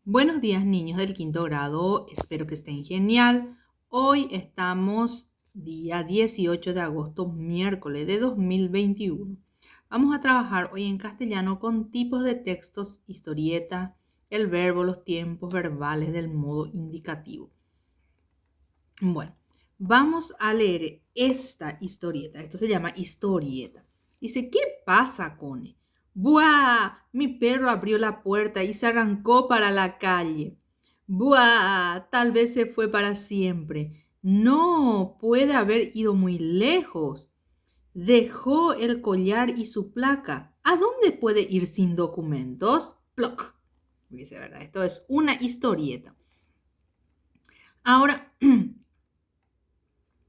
Buenos días, niños del quinto grado. Espero que estén genial. Hoy estamos día 18 de agosto, miércoles de 2021. Vamos a trabajar hoy en castellano con tipos de textos, historieta, el verbo, los tiempos verbales del modo indicativo. Bueno, vamos a leer esta historieta. Esto se llama historieta. Dice, ¿qué pasa, Cone? ¡Buah! Mi perro abrió la puerta y se arrancó para la calle. ¡Buah! Tal vez se fue para siempre. No, puede haber ido muy lejos. Dejó el collar y su placa. ¿A dónde puede ir sin documentos? ¡Ploc! Dice, ¿verdad? Esto es una historieta. Ahora...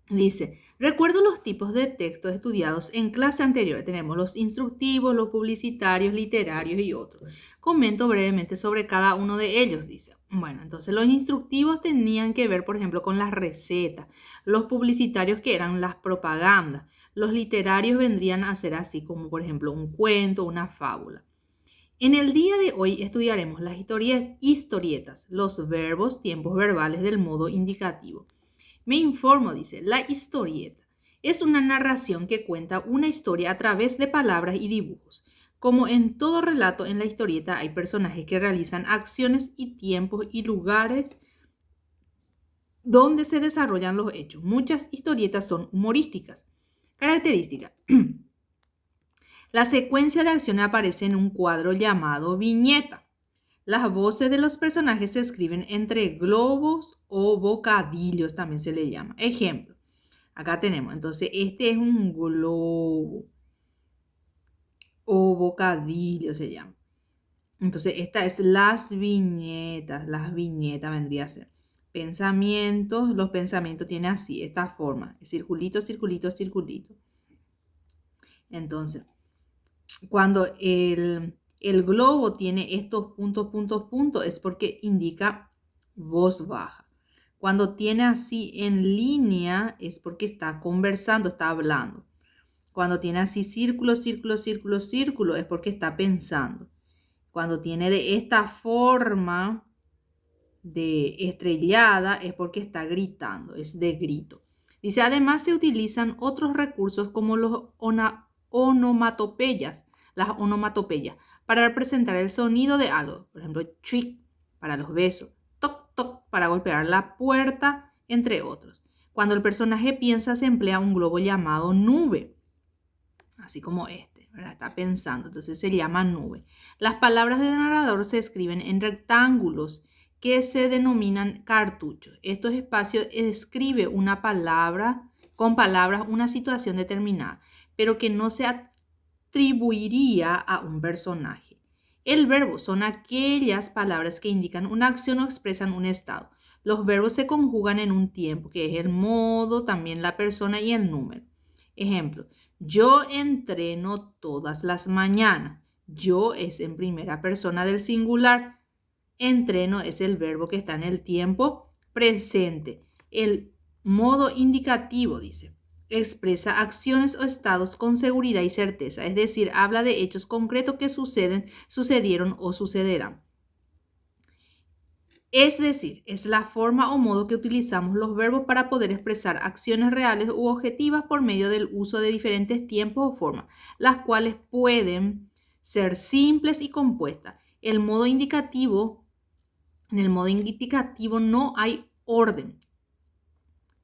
Dice, recuerdo los tipos de textos estudiados en clase anterior. Tenemos los instructivos, los publicitarios, literarios y otros. Comento brevemente sobre cada uno de ellos, dice. Bueno, entonces los instructivos tenían que ver, por ejemplo, con las recetas. Los publicitarios que eran las propagandas. Los literarios vendrían a ser así como, por ejemplo, un cuento, una fábula. En el día de hoy estudiaremos las historietas, los verbos, tiempos verbales del modo indicativo. Me informo, dice, la historieta es una narración que cuenta una historia a través de palabras y dibujos. Como en todo relato en la historieta hay personajes que realizan acciones y tiempos y lugares donde se desarrollan los hechos. Muchas historietas son humorísticas. Característica. La secuencia de acciones aparece en un cuadro llamado viñeta. Las voces de los personajes se escriben entre globos o bocadillos, también se le llama. Ejemplo. Acá tenemos, entonces este es un globo o bocadillo se llama. Entonces esta es las viñetas vendría a ser. Pensamientos, los pensamientos tienen así, esta forma, circulito, circulito, circulito. Entonces, cuando el globo tiene estos puntos, puntos, puntos, es porque indica voz baja. Cuando tiene así en línea, es porque está conversando, está hablando. Cuando tiene así círculo, círculo, círculo, círculo, es porque está pensando. Cuando tiene de esta forma de estrellada, es porque está gritando, es de grito. Dice, además se utilizan otros recursos como los onomatopeyas, las onomatopeyas, para representar el sonido de algo. Por ejemplo, chic para los besos, toc, toc para golpear la puerta, entre otros. Cuando el personaje piensa, se emplea un globo llamado nube, así como este, ¿verdad? Está pensando, entonces se llama nube. Las palabras del narrador se escriben en rectángulos que se denominan cartuchos. Estos espacios escribe una palabra, con palabras, una situación determinada, pero que no se atribuiría a un personaje. El verbo son aquellas palabras que indican una acción o expresan un estado. Los verbos se conjugan en un tiempo, que es el modo, también la persona y el número. Ejemplo, yo entreno todas las mañanas. Yo es en primera persona del singular. Entreno es el verbo que está en el tiempo presente. El modo indicativo, dice, expresa acciones o estados con seguridad y certeza, es decir, habla de hechos concretos que sucedieron o sucederán. Es decir, es la forma o modo que utilizamos los verbos para poder expresar acciones reales u objetivas por medio del uso de diferentes tiempos o formas, las cuales pueden ser simples y compuestas. En el modo indicativo no hay orden,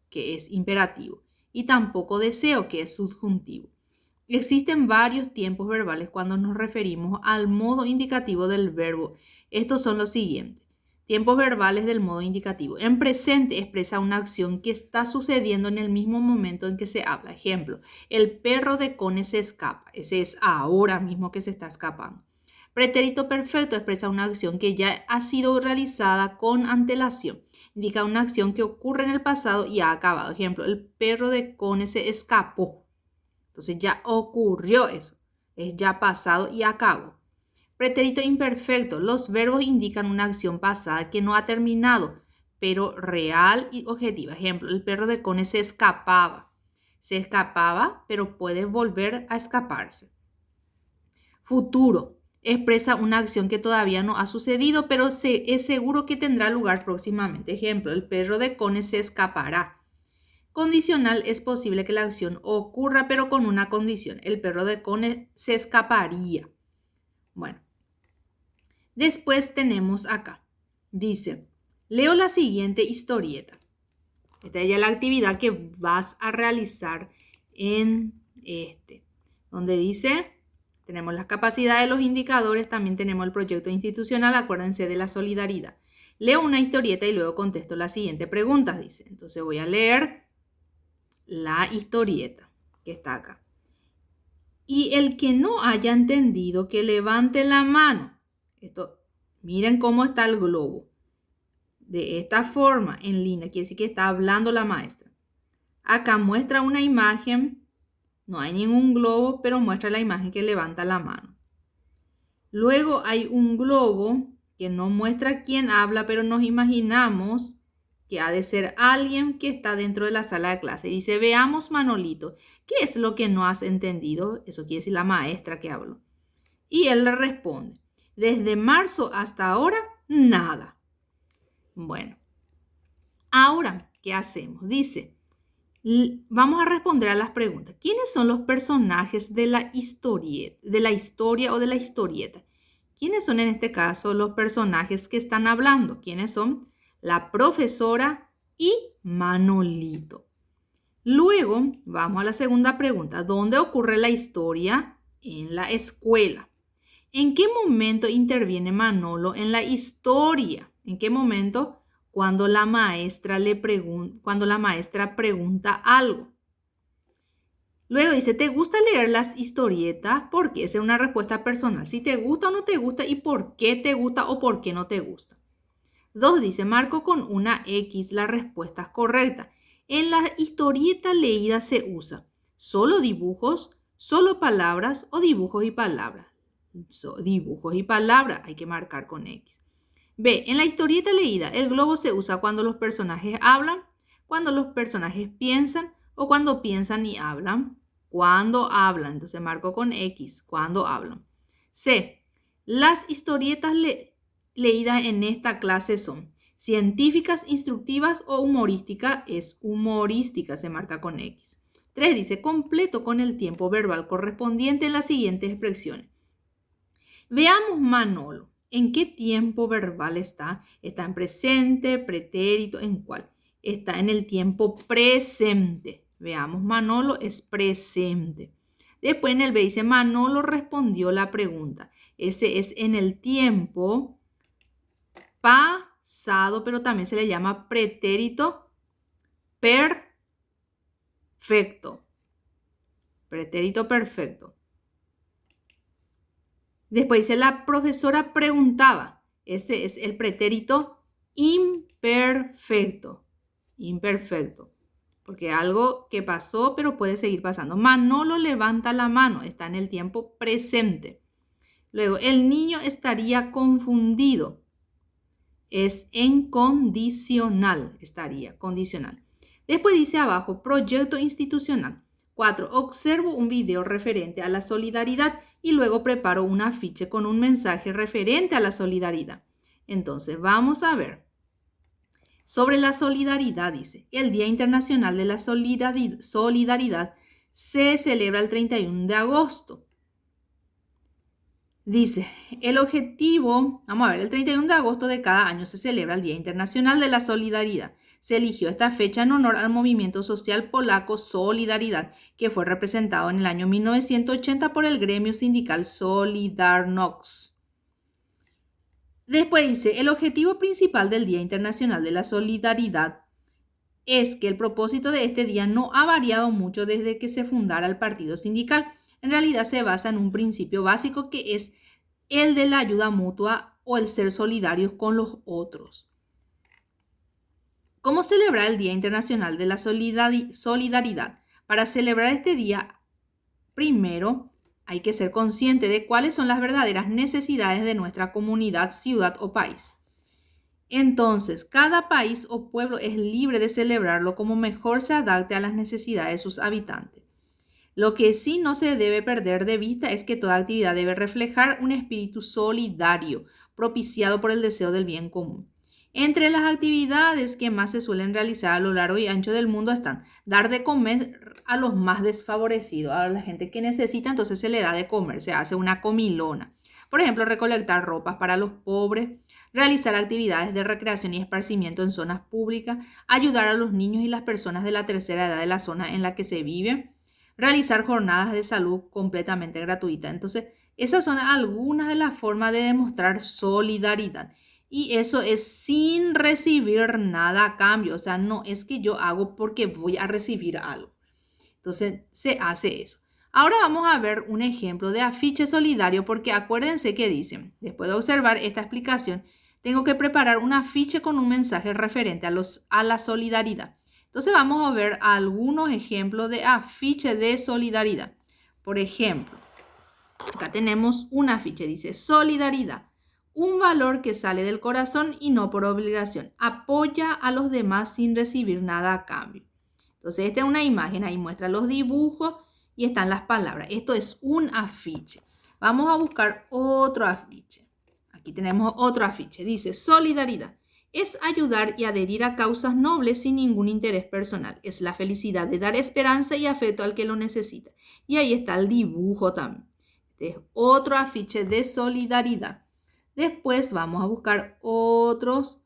que es imperativo, y tampoco deseo, que es subjuntivo. Existen varios tiempos verbales cuando nos referimos al modo indicativo del verbo. Estos son los siguientes. Tiempos verbales del modo indicativo. En presente expresa una acción que está sucediendo en el mismo momento en que se habla. Ejemplo, el perro de Cone se escapa. Ese es ahora mismo que se está escapando. Pretérito perfecto expresa una acción que ya ha sido realizada con antelación. Indica una acción que ocurre en el pasado y ha acabado. Ejemplo, el perro de Cone se escapó. Entonces ya ocurrió eso. Es ya pasado y acabó. Pretérito imperfecto. Los verbos indican una acción pasada que no ha terminado, pero real y objetiva. Ejemplo, el perro de Cone se escapaba. Se escapaba, pero puede volver a escaparse. Futuro. expresa una acción que todavía no ha sucedido, pero es seguro que tendrá lugar próximamente. Ejemplo, el perro de Cone se escapará. Condicional, es posible que la acción ocurra, pero con una condición. El perro de Cone se escaparía. Bueno, después tenemos acá. Dice, leo la siguiente historieta. Esta es ya la actividad que vas a realizar en donde dice, tenemos las capacidades de los indicadores, también tenemos el proyecto institucional, acuérdense de la solidaridad. Leo una historieta y luego contesto la siguiente pregunta, dice. Entonces voy a leer la historieta que está acá. Y el que no haya entendido, que levante la mano. Miren cómo está el globo. De esta forma, en línea, quiere decir que está hablando la maestra. Acá muestra una imagen, no hay ningún globo, pero muestra la imagen que levanta la mano. Luego hay un globo que no muestra quién habla, pero nos imaginamos que ha de ser alguien que está dentro de la sala de clase. Dice, veamos, Manolito, ¿qué es lo que no has entendido? Eso quiere decir la maestra que habló. Y él le responde, desde marzo hasta ahora, nada. Bueno, ahora, ¿qué hacemos? Dice, vamos a responder a las preguntas. ¿Quiénes son los personajes de la historia o de la historieta? ¿Quiénes son en este caso los personajes que están hablando? ¿Quiénes son? La profesora y Manolito. Luego, vamos a la segunda pregunta. ¿Dónde ocurre la historia? En la escuela. ¿En qué momento interviene Manolo en la historia? ¿En qué momento? Cuando la maestra pregunta algo. Luego dice, ¿te gusta leer las historietas? Porque esa es una respuesta personal. Si te gusta o no te gusta y por qué te gusta o por qué no te gusta. 2 dice, marco con una X la respuesta correcta. En la historieta leída se usa solo dibujos, solo palabras o dibujos y palabras. Dibujos y palabras hay que marcar con X. B, en la historieta leída el globo se usa cuando los personajes hablan, cuando los personajes piensan o cuando piensan y hablan. Cuando hablan, entonces marco con X, cuando hablan. C, las historietas leídas en esta clase son científicas, instructivas o humorísticas. Es humorística, se marca con X. 3 dice, completo con el tiempo verbal correspondiente en las siguientes expresiones. Veamos Manolo. ¿En qué tiempo verbal está? ¿Está en presente, pretérito? ¿En cuál? Está en el tiempo presente. Veamos, Manolo es presente. Después en el B dice, Manolo respondió la pregunta. Ese es en el tiempo pasado, pero también se le llama pretérito perfecto. Pretérito perfecto. Después dice, la profesora preguntaba. Este es el pretérito imperfecto. Imperfecto. Porque algo que pasó, pero puede seguir pasando. Manolo levanta la mano. Está en el tiempo presente. Luego, el niño estaría confundido. Es en condicional. Estaría condicional. Después dice abajo, proyecto institucional. 4. Observo un video referente a la solidaridad y luego preparo un afiche con un mensaje referente a la solidaridad. Entonces, vamos a ver. Sobre la solidaridad, dice, el Día Internacional de la Solidaridad se celebra el 31 de agosto. Dice, el objetivo, vamos a ver, el 31 de agosto de cada año se celebra el Día Internacional de la Solidaridad. Se eligió esta fecha en honor al movimiento social polaco Solidaridad, que fue representado en el año 1980 por el gremio sindical Solidarność. Después dice, el objetivo principal del Día Internacional de la Solidaridad es que el propósito de este día no ha variado mucho desde que se fundara el partido sindical. En realidad se basa en un principio básico que es el de la ayuda mutua o el ser solidarios con los otros. ¿Cómo celebrar el Día Internacional de la Solidaridad? Para celebrar este día, primero hay que ser consciente de cuáles son las verdaderas necesidades de nuestra comunidad, ciudad o país. Entonces, cada país o pueblo es libre de celebrarlo como mejor se adapte a las necesidades de sus habitantes. Lo que sí no se debe perder de vista es que toda actividad debe reflejar un espíritu solidario, propiciado por el deseo del bien común. Entre las actividades que más se suelen realizar a lo largo y ancho del mundo están dar de comer a los más desfavorecidos, a la gente que necesita, entonces se le da de comer, se hace una comilona. Por ejemplo, recolectar ropas para los pobres, realizar actividades de recreación y esparcimiento en zonas públicas, ayudar a los niños y las personas de la tercera edad de la zona en la que se vive, realizar jornadas de salud completamente gratuitas. Entonces, esas son algunas de las formas de demostrar solidaridad. Y eso es sin recibir nada a cambio. O sea, no es que yo hago porque voy a recibir algo. Entonces, se hace eso. Ahora vamos a ver un ejemplo de afiche solidario porque acuérdense que dicen, después de observar esta explicación, tengo que preparar un afiche con un mensaje referente a la solidaridad. Entonces vamos a ver algunos ejemplos de afiche de solidaridad. Por ejemplo, acá tenemos un afiche, dice solidaridad, un valor que sale del corazón y no por obligación. Apoya a los demás sin recibir nada a cambio. Entonces, esta es una imagen, ahí muestra los dibujos y están las palabras. Esto es un afiche. Vamos a buscar otro afiche. Aquí tenemos otro afiche. Dice, solidaridad es ayudar y adherir a causas nobles sin ningún interés personal. Es la felicidad de dar esperanza y afecto al que lo necesita. Y ahí está el dibujo también. Este es otro afiche de solidaridad. Después vamos a buscar otros.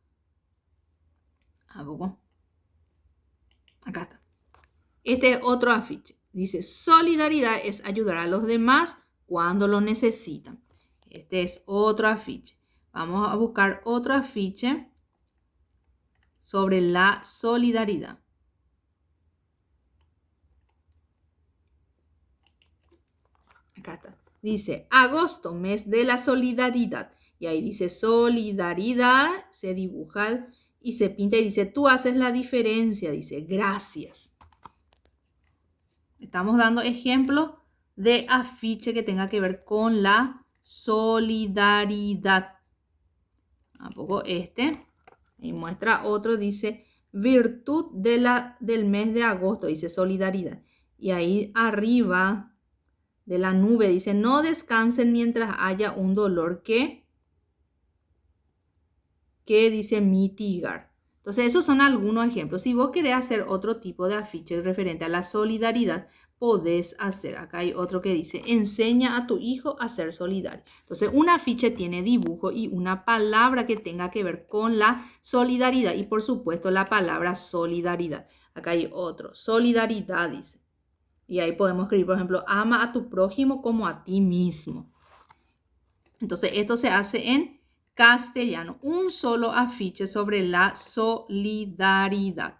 Acá está. Este es otro afiche. Dice, solidaridad es ayudar a los demás cuando lo necesitan. Este es otro afiche. Vamos a buscar otro afiche sobre la solidaridad. Acá está. Dice, agosto, mes de la solidaridad. Y ahí dice solidaridad, se dibuja y se pinta y dice, tú haces la diferencia. Dice, gracias. Estamos dando ejemplos de afiche que tenga que ver con la solidaridad. ¿A poco este? Y muestra otro, dice virtud del mes de agosto, dice solidaridad. Y ahí arriba de la nube dice no descansen mientras haya un dolor que dice mitigar. Entonces, esos son algunos ejemplos. Si vos querés hacer otro tipo de afiche referente a la solidaridad, podés hacer. Acá hay otro que dice, enseña a tu hijo a ser solidario. Entonces, un afiche tiene dibujo y una palabra que tenga que ver con la solidaridad. Y, por supuesto, la palabra solidaridad. Acá hay otro, solidaridad, dice. Y ahí podemos escribir, por ejemplo, ama a tu prójimo como a ti mismo. Entonces, esto se hace en castellano, un solo afiche sobre la solidaridad.